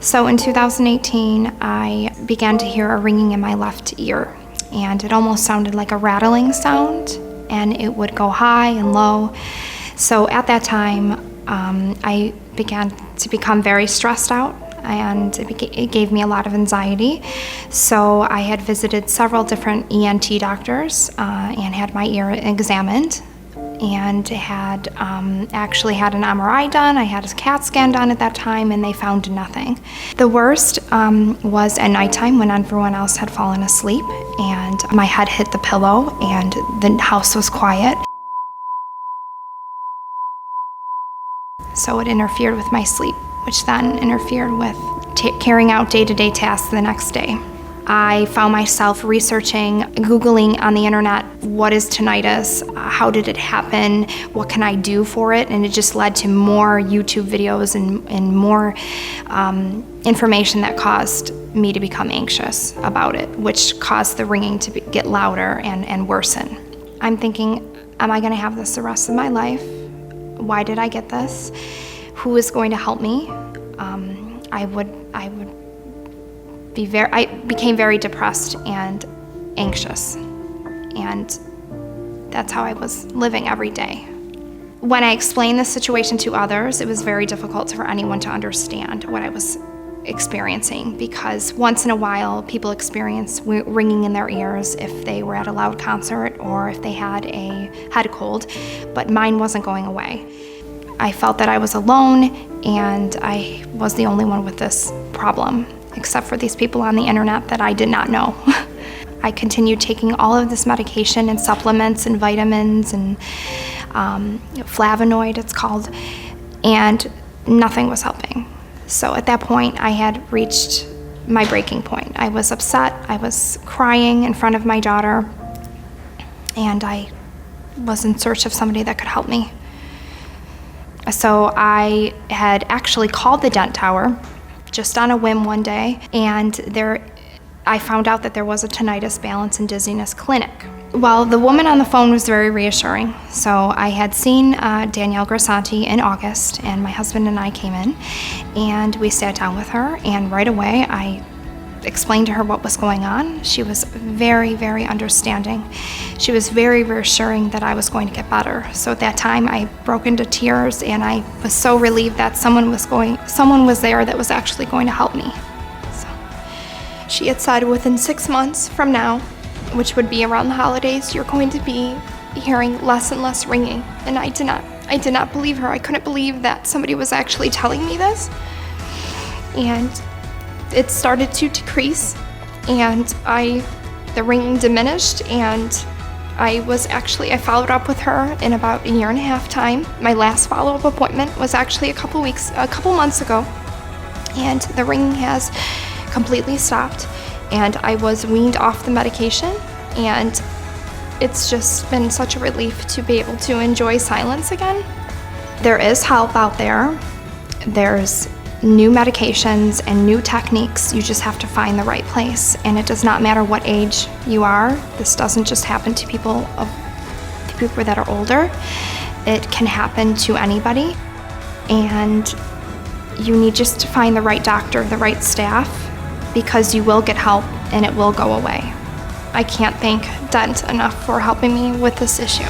So in 2018, I began to hear a ringing in my left ear, and it almost sounded like a rattling sound, and it would go high and low. So at that time, I began to become very stressed out, and it gave me a lot of anxiety. So I had visited several different ENT doctors and had my ear examined, and had actually had an MRI done. I had a CAT scan done at that time, and they found nothing. The worst was at nighttime when everyone else had fallen asleep, and my head hit the pillow, and the house was quiet. So it interfered with my sleep, which then interfered with carrying out day-to-day tasks the next day. I found myself researching, Googling on the internet, what is tinnitus, how did it happen, what can I do for it, and it just led to more YouTube videos and more information that caused me to become anxious about it, which caused the ringing to get louder and worsen. I'm thinking, am I going to have this the rest of my life? Why did I get this? Who is going to help me? I became very depressed and anxious, and that's how I was living every day. When I explained the situation to others, it was very difficult for anyone to understand what I was experiencing, because once in a while people experience ringing in their ears if they were at a loud concert or if they had a head cold, but mine wasn't going away. I felt that I was alone, and I was the only one with this problem, except for these people on the internet that I did not know. I continued taking all of this medication and supplements and vitamins and flavonoid, it's called, and nothing was helping. So at that point, I had reached my breaking point. I was upset, I was crying in front of my daughter, and I was in search of somebody that could help me. So I had actually called the DENT tower just on a whim one day, and I found out that there was a tinnitus, balance, and dizziness clinic. Well, the woman on the phone was very reassuring. So I had seen Danielle Grisanti in August, and my husband and I came in, and we sat down with her, and right away I explained to her what was going on. She was very, very understanding. She was very reassuring that I was going to get better. So at that time I broke into tears, and I was so relieved that someone was there that was actually going to help me. So she had said within 6 months from now, which would be around the holidays, you're going to be hearing less and less ringing. And I did not believe her. I couldn't believe that somebody was actually telling me this. And it started to decrease, and the ringing diminished, and I followed up with her in about 1.5 years time. My last follow-up appointment was actually a couple months ago, and the ringing has completely stopped, and I was weaned off the medication, and it's just been such a relief to be able to enjoy silence again. There is help out there. There's new medications and new techniques. You just have to find the right place, and it does not matter what age you are. This doesn't just happen to people that are older. It can happen to anybody, and you need just to find the right doctor, the right staff, because you will get help and it will go away. I can't thank DENT enough for helping me with this issue.